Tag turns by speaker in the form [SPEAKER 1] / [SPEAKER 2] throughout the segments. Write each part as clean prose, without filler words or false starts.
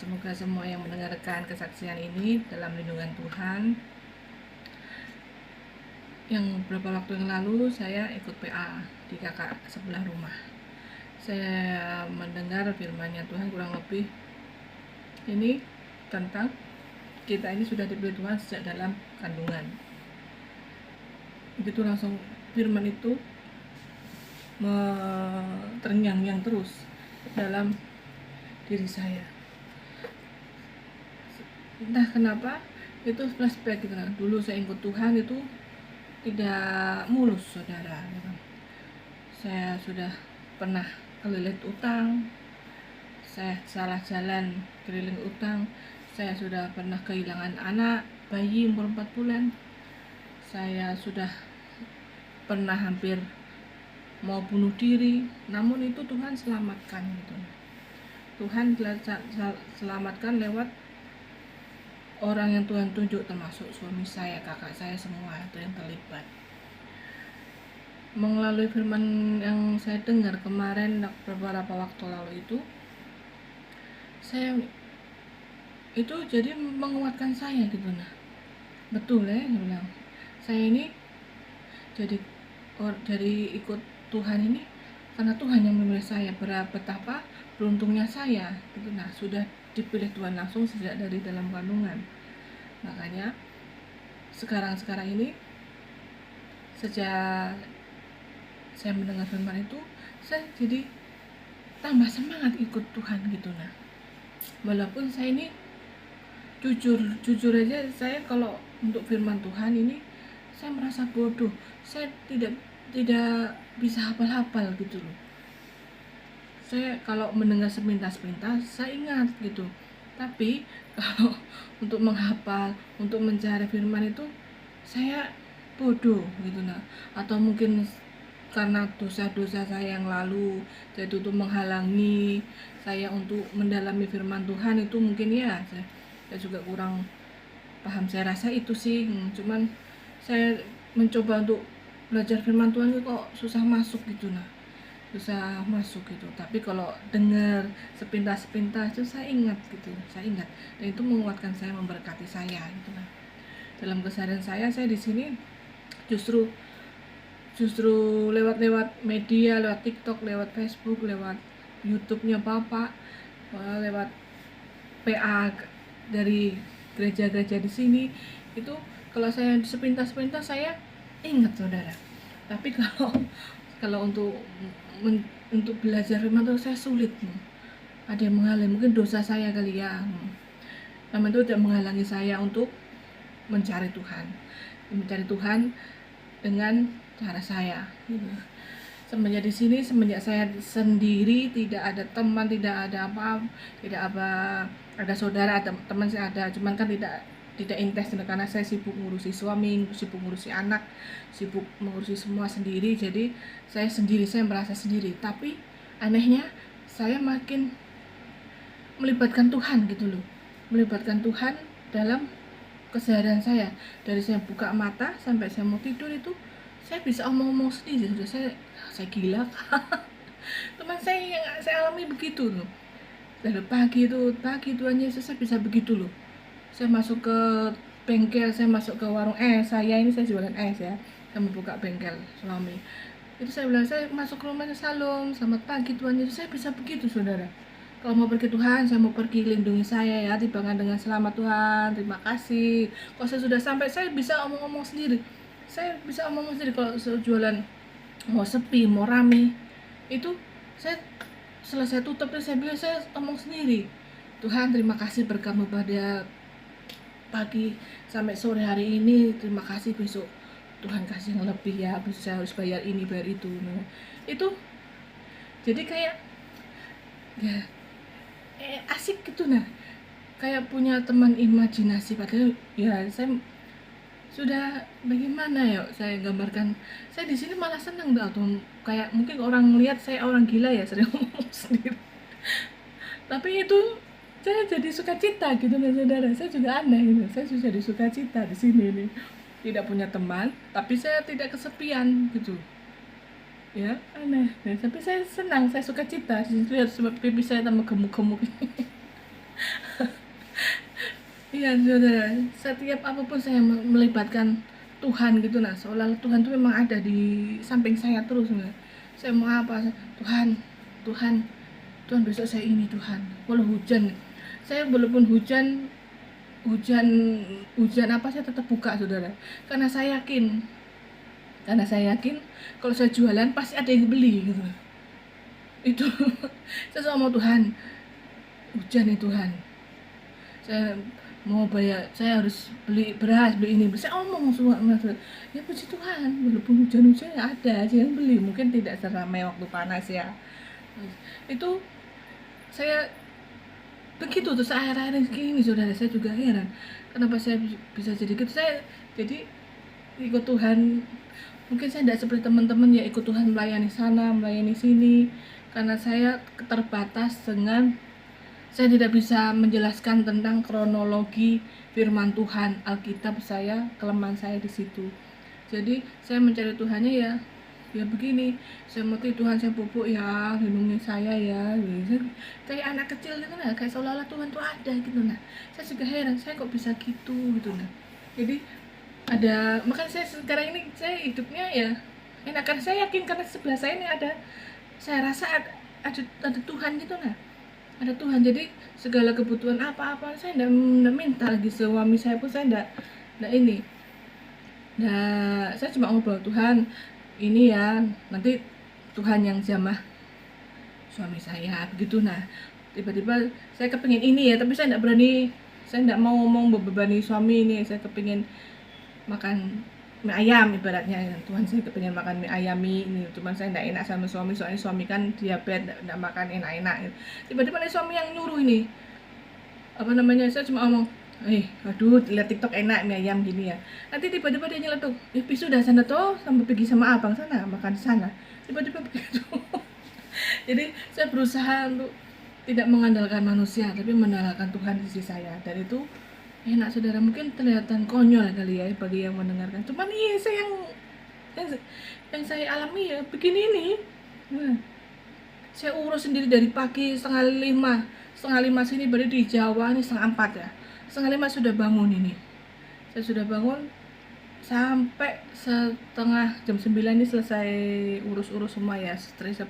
[SPEAKER 1] Semoga semua yang mendengarkan kesaksian ini dalam lindungan Tuhan. Yang beberapa waktu yang lalu saya ikut PA di kakak sebelah rumah. Saya mendengar firman-Nya Tuhan kurang lebih ini tentang kita ini sudah dipilih Tuhan sejak dalam kandungan. Begitu langsung firman itu terngiang-ngiang terus dalam diri saya. Entah kenapa itu flashback gitu kan. Dulu saya ikut Tuhan itu tidak mulus, saudara. Saya sudah pernah kelilit utang, saya salah jalan keliling utang, saya sudah pernah kehilangan anak bayi umur 4 bulan, saya sudah pernah hampir mau bunuh diri, namun itu Tuhan selamatkan gitu. Tuhan selamatkan lewat orang yang Tuhan tunjuk, termasuk suami saya, kakak saya, semua itu yang terlibat. Melalui firman yang saya dengar kemarin beberapa waktu lalu itu, saya itu jadi menguatkan saya gitu. Nah, betul ya, saya bilang saya ini jadi ikut Tuhan ini karena Tuhan yang memilih saya. Betapa beruntungnya saya gitu. Nah, sudah dipilih Tuhan langsung sejak dari dalam kandungan. Makanya sekarang ini sejak saya mendengar firman itu, saya jadi tambah semangat ikut Tuhan gitu. Nah, walaupun saya ini jujur aja, saya kalau untuk firman Tuhan ini saya merasa bodoh. Saya tidak bisa hafal-hafal gitu loh. Saya kalau mendengar sepintas-pintas saya ingat gitu, tapi kalau untuk menghafal, untuk mencari firman itu saya bodoh gitu. Nah, atau mungkin karena dosa-dosa saya yang lalu, jadi itu menghalangi saya untuk mendalami firman Tuhan. Itu mungkin ya saya juga kurang paham. Saya rasa itu sih, cuman saya mencoba untuk belajar firman Tuhan itu kok susah masuk gitu. Nah, susah masuk gitu. Tapi kalau dengar sepintas-sepintas itu saya ingat gitu, dan itu menguatkan saya, memberkati saya gitu. Nah, dalam keseharian saya di sini justru lewat media, lewat TikTok, lewat Facebook, lewat YouTube-nya Bapak, lewat PA dari gereja-gereja di sini, itu kalau saya sepintas-sepintas saya ingat, saudara. Tapi kalau untuk belajar firman itu saya sulit. Ada yang menghalangi, mungkin dosa saya kali ya. Namun itu tidak menghalangi saya untuk mencari Tuhan dengan cara saya gitu. Semenjak di sini, semenjak saya sendiri, tidak ada teman, tidak ada ada saudara, ada teman saya ada, cuman kan tidak intens karena saya sibuk ngurusi suami, sibuk ngurusi anak, sibuk mengurusi semua sendiri. Jadi saya merasa sendiri. Tapi anehnya saya makin melibatkan Tuhan gitu loh, melibatkan Tuhan dalam keseharian saya. Dari saya buka mata sampai saya mau tidur itu saya bisa omong-omong sendiri. Sudah saya gila. Teman saya yang saya alami begitu loh. Dari pagi Tuhan Yesus saya bisa begitu loh. Saya masuk ke bengkel, saya masuk ke warung es. Saya jualan es ya. Saya membuka bengkel suami. Itu saya bilang, saya masuk ke rumahnya Salom, selamat pagi Tuhan Yesus. Saya bisa begitu, saudara. Kalau mau pergi Tuhan, saya mau pergi, lindungi saya ya, tibakan dengan selamat Tuhan, terima kasih. Kalau saya sudah sampai, saya bisa omong-omong sendiri. Kalau jualan mau sepi, mau rame, itu saya selesai tutup dan saya omong sendiri. Tuhan, terima kasih berkat-Mu pada pagi sampai sore hari ini. Terima kasih, besok Tuhan kasih yang lebih ya, besok saya harus bayar ini, bayar itu. Nah, itu jadi kayak ya asik gitu. Nah, kayak punya teman imajinasi. Padahal ya saya sudah bagaimana ya saya gambarkan, saya di sini malah senang atau kayak mungkin orang lihat saya orang gila ya, sering ngomong sendiri. Tapi itu saya jadi sukacita gitu nih, saudara. Saya juga aneh gitu, saya sudah jadi sukacita di sini nih, tidak punya teman tapi saya tidak kesepian gitu ya, aneh. Tapi saya senang, saya sukacita. Lihat pipi saya tambah gemuk-gemuk. Iya saudara, setiap apapun saya melibatkan Tuhan gitu nah, seolah Tuhan tuh memang ada di samping saya terus nah. Saya mau apa, Tuhan, Tuhan, Tuhan besok saya ini Tuhan. Walau hujan, saya walaupun hujan, hujan, hujan apa saya tetap buka saudara, karena saya yakin, kalau saya jualan pasti ada yang beli gitu. Itu saya sama Tuhan, hujan nih Tuhan, saya mau bayar, saya harus beli beras, beli ini, saya omong semua ya puji Tuhan, walaupun hujan-hujan ya ada aja yang beli, mungkin tidak seramai waktu panas ya. Itu saya begitu terus akhir-akhir ini saudara, saya juga heran kenapa saya bisa jadi gitu. Saya jadi ikut Tuhan, mungkin saya tidak seperti teman-teman ya ikut Tuhan melayani sana melayani sini, karena saya terbatas dengan saya tidak bisa menjelaskan tentang kronologi firman Tuhan Alkitab, saya kelemahan saya di situ. Jadi saya mencari Tuhannya ya begini, saya mati Tuhan saya pupuk ya, lindungi saya ya, kayak anak kecil gitu nah, kayak seolah-olah Tuhan tuh ada gitu nah. Saya juga heran saya kok bisa gitu nah. Jadi ada, makanya saya sekarang ini saya hidupnya ya enak, karena saya yakin, karena sebelah saya ini ada, saya rasa ada Tuhan gitu nah, ada Tuhan. Jadi segala kebutuhan apa-apa saya enggak minta lagi suami saya pun, saya enggak ini. Nah, saya cuma ngobrol, Tuhan ini ya, nanti Tuhan yang jamah suami saya begitu. Nah, tiba-tiba saya kepingin ini ya, tapi saya enggak berani, saya enggak mau ngomong membebani suami ini. Saya kepingin makan mie ayam ibaratnya ya. Tuhan saya kepingin makan mie ayam ini, cuman saya enggak enak sama suami, soalnya suami kan diabetes, enggak makan enak-enak. Tiba-tiba nih suami yang nyuruh ini, apa namanya, saya cuma ngomong, aduh, lihat TikTok enak mie ayam gini ya. Nanti tiba-tiba dia nyeletuk, Pisu udah sana tuh, sampai pergi sama abang sana, makan di sana. Tiba-tiba begitu. Jadi saya berusaha untuk tidak mengandalkan manusia, tapi mengandalkan Tuhan di sisi saya. Dan itu enak saudara, mungkin kelihatan konyol kali ya bagi yang mendengarkan. Cuman iya, saya yang saya alami ya begini ini. Nah, saya urus sendiri dari pagi setengah lima sini, berada di Jawa ini setengah 4 ya, setengah 5 sudah bangun ini. Saya sudah bangun sampai setengah jam 9 ini selesai urus-urus semua ya, stres,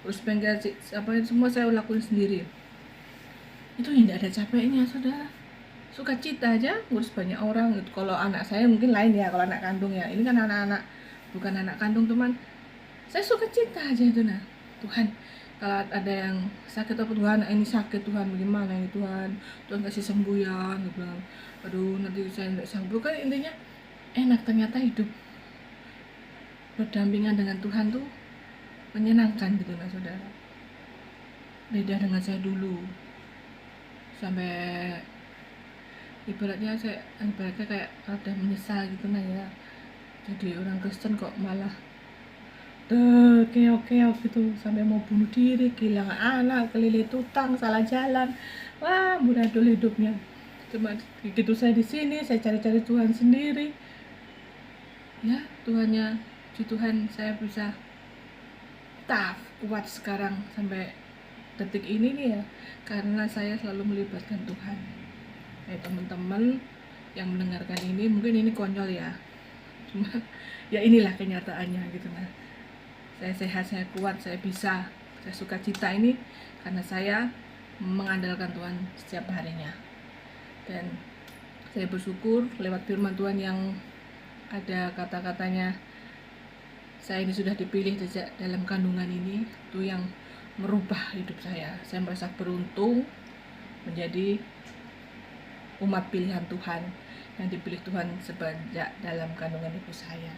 [SPEAKER 1] urus bengkel apa semua saya lakuin sendiri. Itu tidak ada capeknya saudara, sukacita aja ngurus banyak orang gitu. Kalau anak saya mungkin lain ya, kalau anak kandung ya, ini kan anak-anak bukan anak kandung teman, saya sukacita aja itu nah. Tuhan, kalau ada yang sakit apa Tuhan, ini sakit Tuhan, bagaimana ini Tuhan, Tuhan kasih sembuh ya, gitu. Aduh, nanti saya tidak sembuh kan. Intinya enak, ternyata hidup berdampingan dengan Tuhan tuh menyenangkan gitu nah saudara. Beda dengan saya dulu, sampai ibaratnya kayak ada menyesal gitu nah ya, jadi orang Kristen kok malah keok-keok gitu, sampai mau bunuh diri, kehilangan anak, kelilit utang, salah jalan, wah muradul hidupnya. Cuma begitu saya di sini, saya cari-cari Tuhan sendiri ya, Tuhannya di Tuhan saya bisa kuat sekarang sampai detik ini nih ya, karena saya selalu melibatkan Tuhan. Teman-teman yang mendengarkan ini mungkin ini konyol ya, cuma ya inilah kenyataannya gitu nah. Saya sehat, saya kuat, saya bisa, saya sukacita ini karena saya mengandalkan Tuhan setiap harinya. Dan saya bersyukur lewat firman Tuhan yang ada kata-katanya, saya ini sudah dipilih sejak dalam kandungan ini, itu yang merubah hidup saya. Saya merasa beruntung menjadi umat pilihan Tuhan yang dipilih Tuhan sejak dalam kandungan ibu saya.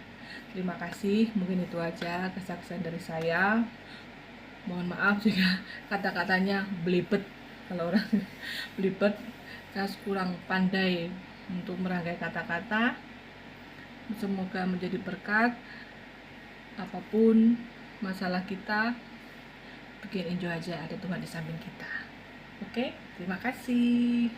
[SPEAKER 1] Terima kasih, mungkin itu aja kesaksian dari saya. Mohon maaf jika kata-katanya belibet, kalau orang belibet, saya kurang pandai untuk merangkai kata-kata. Semoga menjadi berkat. Apapun masalah kita, bikin enjoy aja, ada Tuhan di samping kita. Oke, terima kasih.